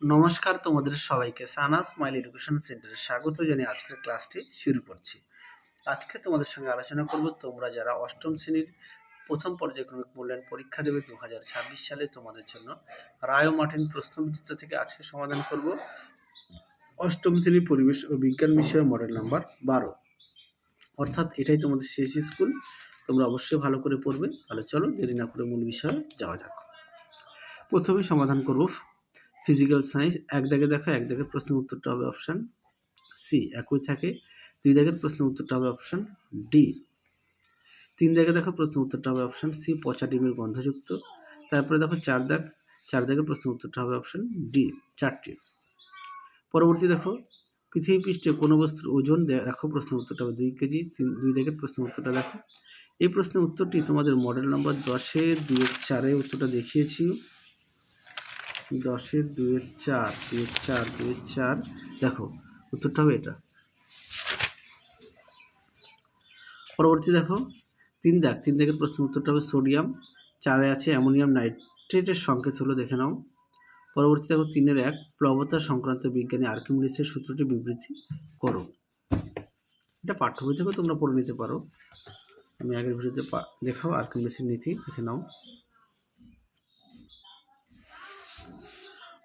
নমস্কার, তোমাদের সবাইকে সানা স্মাইল এডুকেশন সেন্টারে স্বাগত জানিয়ে আজকের ক্লাসটি শুরু করছি। আজকে তোমাদের সঙ্গে আলোচনা করব তোমরা যারা অষ্টম শ্রেণীর প্রথম পর্যায়ক্রমিক মূল্যায়ন পরীক্ষা দেবে 2026 সালে, তোমাদের জন্য রায় ও মার্টিন প্রশ্নবিচিত্র থেকে আজকে সমাধান করব অষ্টম শ্রেণীর পরিবেশ ও বিজ্ঞান বিষয়ে মডেল নাম্বার 12। অর্থাৎ এটাই তোমাদের শেষ স্কুল, তোমরা অবশ্যই ভালো করে পড়বে। তাহলে চলো দেরি না করে মূল বিষয়ে যাওয়া যাক। প্রথমে সমাধান করব ফিজিক্যাল সায়েন্স। এক দাগে দেখো, এক দাগের প্রশ্নের উত্তরটা হবে অপশান সি। একই থাকে দুই দাগের প্রশ্নের উত্তরটা হবে অপশান ডি। তিন দাগে দেখো, প্রশ্নের উত্তরটা হবে অপশান সি, পচা ডিমের গন্ধযুক্ত। তারপরে দেখো চার দাগের প্রশ্নের উত্তরটা হবে অপশান ডি, চারটি। পরবর্তী দেখো পৃথিবী পৃষ্ঠে কোনো বস্তুর ওজন দেখো, প্রশ্নের উত্তরটা হবে 2 কেজি। দুই দাগের প্রশ্নের উত্তরটা দেখো। এই প্রশ্নের উত্তরটি তোমাদের মডেল নাম্বার 10-এর 2-4 উত্তরটা দেখিয়েছি। 10-এর 2-4 দেখো উত্তরটা হবে এটা। পরবর্তী দেখো তিন দাগের প্রশ্নের উত্তরটা হবে সোডিয়াম। 4-এ আছে অ্যামোনিয়াম নাইট্রেটের সংকেত হলো, দেখে নাও। পরবর্তী দেখো 3-এর 1 প্লবতা সংক্রান্ত বিজ্ঞানী আর্কিমিডিসের সূত্রটি বিবৃতি করো। এটা পাঠ্য বই থেকে তোমরা পড়ে নিতে পারো, আমি আগের ভিডিওতে দেখাও আর্কিমিডিসের নীতি, দেখে নাও।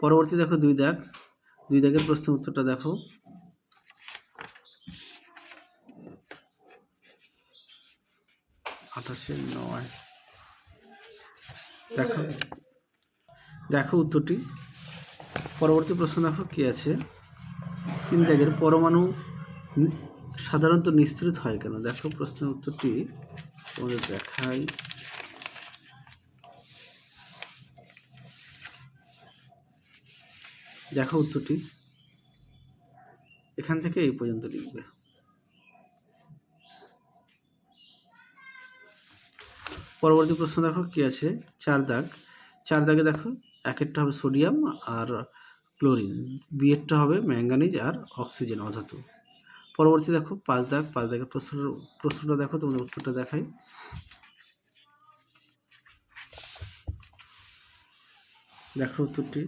পরবর্তী দেখো দুই দাগের প্রশ্নের উত্তরটা দেখো। দেখো উত্তরটি। পরবর্তী প্রশ্ন দেখো কি আছে। 3 দাগের পরমাণু সাধারণত নিঃসৃত হয় কেন? দেখো প্রশ্নের উত্তরটি তোমাদের দেখাই। দেখো উত্তরটি, এখান থেকে এই পর্যন্ত লিখবে। পরবর্তী প্রশ্ন দেখো কি আছে। 4 দাগে দেখো, একেরটা হবে সোডিয়াম আর ক্লোরিন, বিয়েরটা হবে ম্যাঙ্গানিজ আর অক্সিজেন অধাতু। পরবর্তী দেখো 5 দাগের প্রশ্নটা দেখো, তোমাদের উত্তরটা দেখাই। দেখো উত্তরটি,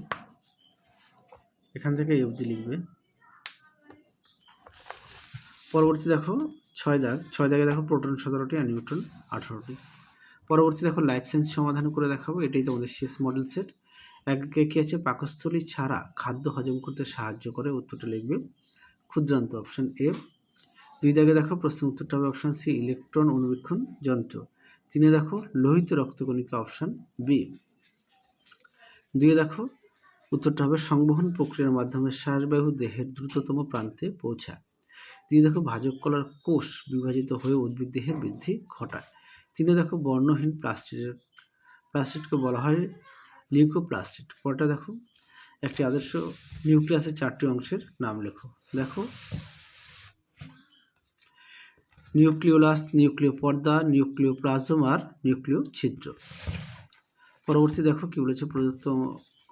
এখান থেকে এই অবধি লিখবে। পরবর্তী দেখো 6 দাগে দেখো প্রোটন 17টি আর নিউট্রন 18টি। পরবর্তী দেখো লাইফ সায়েন্স সমাধান করে দেখাবো, এটাই তোমাদের শেষ মডেল সেট। একে কি আছে, পাকস্থলী ছাড়া খাদ্য হজম করতে সাহায্য করে, উত্তরটা লিখবে ক্ষুদ্রান্ত, অপশান এ। 2 দাগে দেখো প্রশ্নের উত্তরটা হবে অপশান সি, ইলেকট্রন অনুবীক্ষণ যন্ত্র। 3-এ দেখো লোহিত রক্তকণিকা, অপশান বি। 2-এ দেখো উত্তরটা হবে সংবহন প্রক্রিয়ার মাধ্যমে শ্বাসবায়ু দেহের দ্রুততম প্রান্তে পৌঁছায়। 2 দেখো ভাজক কলার কোষ বিভাজিত হয়ে উদ্ভিদ দেহের বৃদ্ধি ঘটায়। 3-এ দেখো বর্ণহীন প্লাস্টিডকে বলা হয় লিউকোপ্লাস্টিড। পরটা দেখো একটি আদর্শ নিউক্লিয়াসের 4টি অংশের নাম লেখো। দেখো নিউক্লিওলাস, নিউক্লিয় পর্দা, নিউক্লিওপ্লাজম আর নিউক্লিয় ছিদ্র। পরবর্তী দেখো কি বলেছে, প্রদত্ত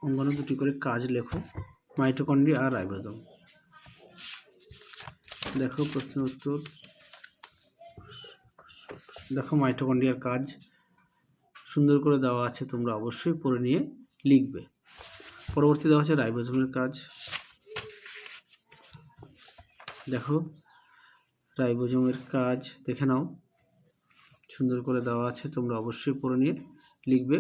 অঙ্গাণু দুটি করে কাজ লেখো, মাইটোকন্ড্রিয়া আর রাইবোজোম। দেখো প্রশ্নের উত্তর দেখো, মাইটোকন্ড্রিয়ার কাজ সুন্দর করে দেওয়া আছে, তোমরা অবশ্যই পড়ে নিয়ে লিখবে। পরবর্তী দেওয়া আছে রাইবোজোমের কাজ। দেখো রাইবোজোমের কাজ দেখে নাও, সুন্দর করে দেওয়া আছে, তোমরা অবশ্যই পড়ে নিয়ে লিখবে।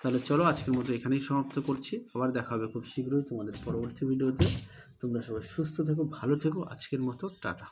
তাহলে চলো আজকের মতো এখানেই সমাপ্ত করছি, আবার দেখা হবে খুব শীঘ্রই তোমাদের পরবর্তী ভিডিওতে। তোমরা সবাই সুস্থ থেকো, ভালো থেকো, আজকের মতো টাটা।